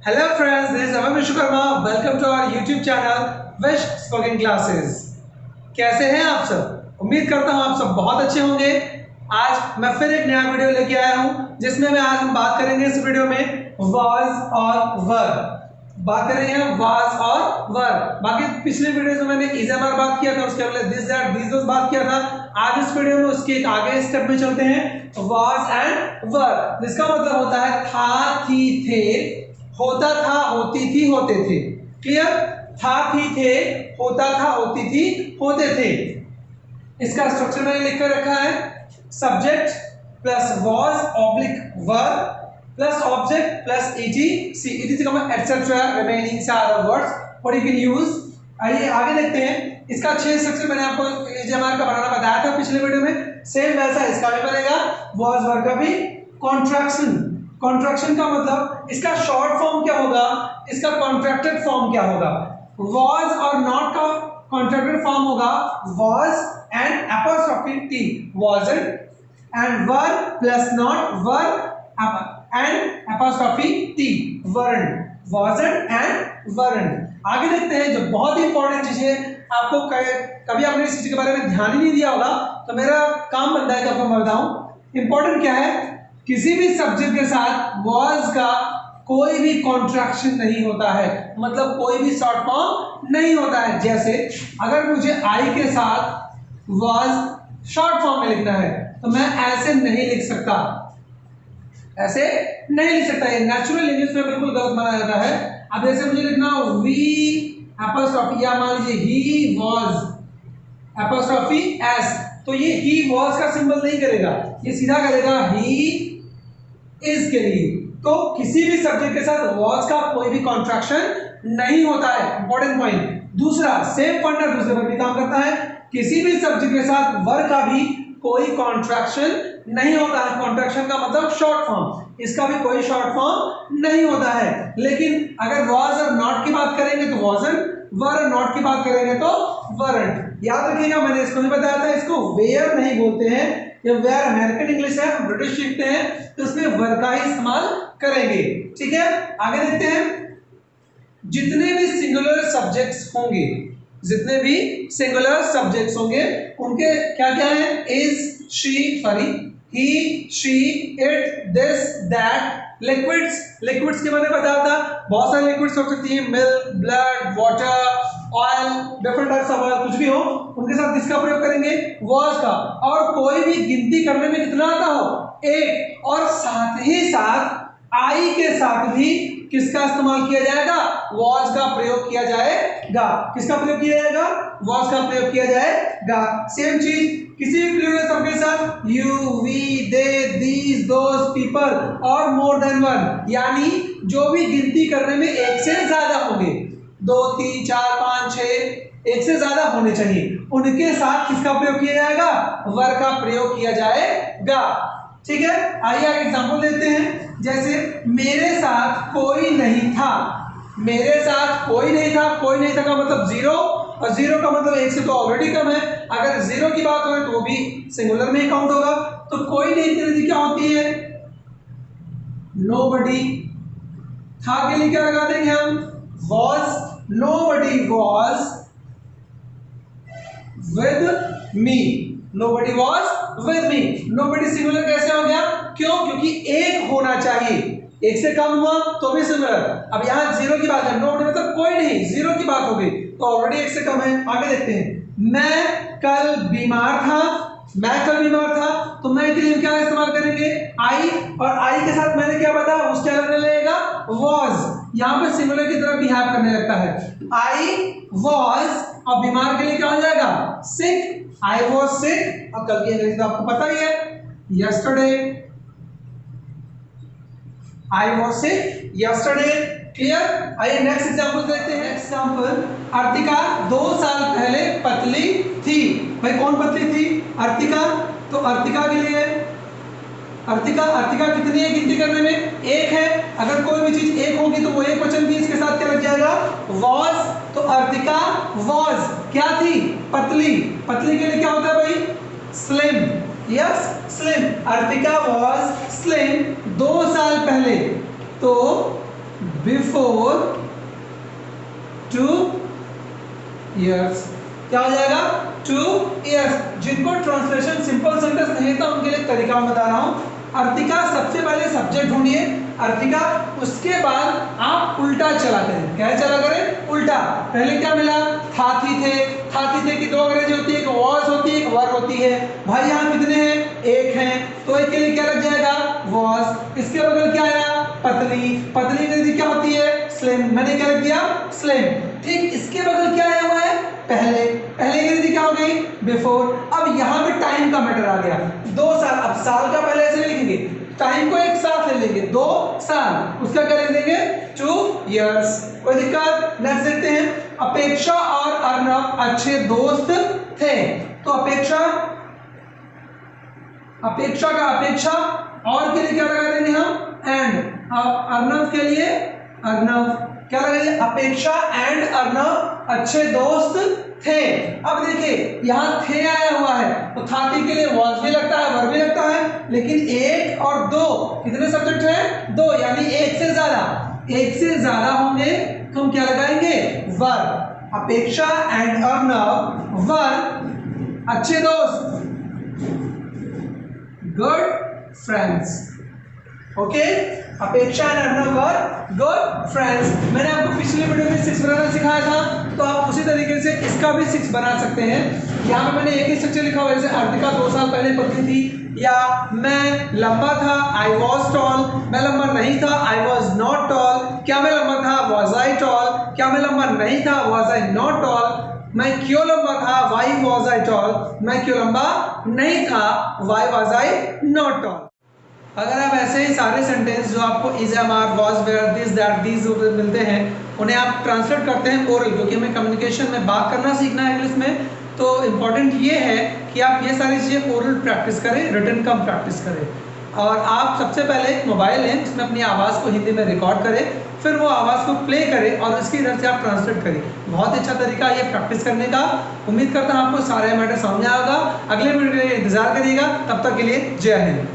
Hello friends, this is Aman Vishwakarma. Welcome to our YouTube channel Wish Spoken Classes. कैसे हैं आप सब? उम्मीद करता हूं आप सब बहुत अच्छे होंगे। आज मैं फिर एक नया वीडियो लेके आया हूं जिसमें आज हम बात करेंगे इस वीडियो में वाज और वर। बात करेंगे वाज और वर। बाकी पिछले वीडियोस में मैंने इज बार बात किया था, उसके पहले दिस दैट दिस दोस बात किया था। आज इस वीडियो में उसके एक आगे स्टेप में चलते हैं, वाज एंड वर, जिसका मतलब होता है था, थी, थे, होता था, होती थी, होते थे। क्लियर? था, थी, थे, होता था, होती थी, होते थे। इसका स्ट्रक्चर मैंने लिख कर रखा है, subject plus was oblique were plus object plus etc etcetera remaining other words what you can use. आइए आगे देखते हैं। इसका 6 स्ट्रक्चर मैंने आपको एजेएमआर का बनाना बताया था पिछले वीडियो में, सेम वैसा इसका भी बनेगा। वॉज वर का भी कॉन्ट्रैक्शन, कॉन्ट्रैक्शन का मतलब इसका शॉर्ट फॉर्म क्या होगा, इसका कॉन्ट्रैक्टेड फॉर्म क्या होगा। वॉज और नॉट का कॉन्ट्रैक्टेड फॉर्म होगा was and apostrophe T, wasn't, and were plus not were and apostrophe T, weren't, wasn't and weren't. आगे देखते हैं जो बहुत ही इंपॉर्टेंट चीज है, आपको कभी आपने इस चीज के बारे में ध्यान ही नहीं दिया होगा, तो मेरा काम बनता है कि आपको मैं बताऊं। इंपॉर्टेंट क्या है, किसी भी सब्जेक्ट के साथ वॉज का कोई भी कॉन्ट्रैक्शन नहीं होता है, मतलब कोई भी शॉर्ट फॉर्म नहीं होता है। जैसे अगर मुझे आई के साथ वॉज शॉर्ट फॉर्म में लिखना है तो मैं ऐसे नहीं लिख सकता, ऐसे नहीं लिख सकता, ये नेचुरल इंग्लिश में बिल्कुल गलत माना जाता है। अब जैसे मुझे लिखना वी एपोस्ट्रोफी, या मान लीजिए ही वॉज एपोस्ट्रोफी एस, तो ये ही वॉज का सिंबल नहीं करेगा, ये सीधा करेगा ही इज के लिए। तो किसी भी सब्जेक्ट के साथ वॉज का कोई भी कॉन्ट्रैक्शन नहीं होता है, इंपॉर्टेंट पॉइंट। दूसरा सेम फंडा दूसरे पर भी काम करता है, किसी भी सब्जेक्ट के साथ वर का भी कोई कॉन्ट्रैक्शन नहीं होता है। कॉन्ट्रैक्शन का मतलब शॉर्ट फॉर्म, इसका भी कोई शॉर्ट फॉर्म नहीं होता है। लेकिन अगर वॉज और नॉट की बात करेंगे तो वॉजंट, वर और नॉट की बात करेंगे तो वरंट। याद रखिएगा, मैंने इसको भी बताया था, इसको वेयर नहीं बोलते हैं, ये वेयर अमेरिकन इंग्लिश है, हम ब्रिटिश सीखते हैं तो इसमें वर का ही इस्तेमाल करेंगे। ठीक है, आगे देखते हैं। जितने भी सिंगुलर सब्जेक्ट्स होंगे, जितने भी सिंगुलर सब्जेक्ट्स होंगे उनके क्या क्या है, is, she, sorry, he, she, it, this, that. Liquids, liquids के बारे में बताया था, बहुत सारे लिक्विड्स हो सकती है, milk, blood, water, oil, different types of oil, कुछ भी हो, उनके साथ किसका प्रयोग करेंगे, वॉज का। और कोई भी गिनती करने में कितना आता हो, एक, और साथ ही साथ आई के साथ भी किसका इस्तेमाल किया जाएगा, वॉज का प्रयोग किया जाएगा। किसका प्रयोग किया जाएगा, वॉज का प्रयोग किया जाएगा। सेम चीज किसी भी प्लूरल शब्द के साथ you, we, they, these, those, people और मोर देन वन, यानी जो भी गिनती करने में एक से ज्यादा होंगे, 2, 3, 4, 5, 6, एक से ज्यादा होने चाहिए, उनके साथ किसका प्रयोग किया जाएगा, वर का प्रयोग किया जाएगा। ठीक है, आइए आगे एग्जांपल देते हैं। जैसे मेरे साथ कोई नहीं था, मेरे साथ कोई नहीं था, कोई नहीं था का मतलब जीरो, और जीरो का मतलब एक से तो ऑलरेडी कम है, अगर जीरो की बात हो तो वो भी सिंगुलर में काउंट होगा। तो कोई नहीं की क्या होती है, नोबडी। था के लिए क्या लगा देंगे हम, was, nobody was with me, nobody was with me। nobody singular कैसे हो गया, क्यों, क्योंकि एक होना चाहिए, एक से कम हुआ तो भी सिंगुलर। अब यहाँ जीरो की बात है, nobody मतलब कोई नहीं, जीरो की बात हो गई तो ऑलरेडी एक से कम है। आगे देखते हैं, मैं कल बीमार था, मैं कल बीमार था, तो मैं के लिए क्या इस्तेमाल करेंगे, आई, और आई के साथ मैंने क्या बताया, उसके अलग लगेगा वॉज, यहाँ पे सिंगुलर की तरफ बिहेव करने लगता है। आई वॉज, और बीमार के लिए क्या हो जाएगा, सिक, आई वॉज सिक, और कल की अंग्रेजी तो आपको पता ही है, yesterday, I was sick yesterday. Clear? आइए नेक्स्ट एग्जांपल देखते हैं। एग्जांपल, अर्तिका 2 साल पहले पतली थी। भाई कौन पतली थी, अर्तिका, तो अर्तिका के लिए अर्तिका, अर्तिका कितनी है गिनती करने में, एक है, अगर कोई भी चीज एक होगी तो वो एक वचन भी इसके साथ क्या लग जाएगा, वॉज। तो अर्तिका वॉज क्या थी, पतली, पतली के लिए क्या होता है भाई, slim, yes slim. Artika was slim 2 साल पहले, तो बिफोर 2 years। क्या हो जाएगा? 2 years। जिनको ट्रांसलेशन सिंपल सेंटेंस नहीं था उनके लिए तरीका मैं बता रहा हूं। अर्तिका सबसे पहले सब्जेक्ट ढूंढिए, अर्तिका, उसके बाद आप उल्टा चला करें। क्या चला करें? उल्टा। पहले क्या मिला? था थी थे। था थी थे की दो अंग्रेजी होती है, एक वॉज होती है, एक वर होती है। भाई यहाँ कितने हैं? एक हैं, तो एक के लिए क्या लग जाएगा? वॉज। इसके बगल क्या आया? पतली। पतली अंग्रेजी क्या होती है? स्लिम। मैंने क्या लिख दिया? स्लिम। ठीक, इसके बगल क्या आया हुआ है? पहले। पहले अंग्रेजी क्या हो गई? बिफोर। अब यहाँ पे टाइम का मैटर आ गया। 2 साल। अब साल का पहले ऐसे लिखेंगे, टाइम को एक साथ ले लेंगे, 2 साल। उसका क्या लिख देंगे? 2 years। कोई दिक्कत? नेक्स्ट देखते हैं। अपेक्षा और अर्णव अच्छे दोस्त थे। तो अपेक्षा, अपेक्षा का अपेक्षा और के लिए क्या लगा देंगे हम? एंड। अर्णव के लिए अर्णव क्या लगाइए? अपेक्षा एंड अर्णव अच्छे दोस्त थे। अब देखिए यहां थे आया हुआ है, तो था थी के लिए वॉज भी लगता है, वर भी लगता है, लेकिन एक और दो कितने सब्जेक्ट हैं? 2, यानी एक से ज्यादा। एक से ज्यादा होंगे तो हम क्या लगाएंगे? वर। अपेक्षा एंड अर्णव वर अच्छे दोस्त, good friends. Okay, Apeksha and Arnav were good friends. मैंने आपको पिछले वीडियो में 6 बनाना सिखाया था, तो आप उसी तरीके से इसका भी 6 बना सकते हैं। यहाँ पे मैंने एक ही स्ट्रक्चर लिखा हुआ है, जैसे अर्तिका 2 साल पहले पतली थी, या मैं लंबा था, आई वॉज टॉल। मैं लंबा नहीं था, आई वॉज नॉट टॉल। क्या मैं लंबा था? Was I tall. क्या मैं लंबा नहीं था? Was I not tall. मैं क्यों लंबा था? Why was I tall. मैं क्यों लंबा नहीं था? Why was I not tall. अगर आप ऐसे ही सारे सेंटेंस जो आपको is, am, are, was, were, this, that, these मिलते हैं, उन्हें आप ट्रांसलेट करते हैं ओरल, क्योंकि हमें कम्युनिकेशन में बात करना सीखना है इंग्लिश में, तो इम्पॉर्टेंट ये है कि आप ये सारी चीज़ें ओरल प्रैक्टिस करें, रिटन कम प्रैक्टिस करें। और आप सबसे पहले एक मोबाइल लें, उसमें अपनी आवाज़ को हिंदी में रिकॉर्ड करें, फिर वो आवाज़ को प्ले करें और उसकी इधर से आप ट्रांसलेट करें। बहुत अच्छा तरीका है ये प्रैक्टिस करने का। उम्मीद करता हूँ आपको सारे मैटर समझ आएगा। अगले वीडियो के लिए इंतजार करिएगा, तब तक के लिए जय हिंद।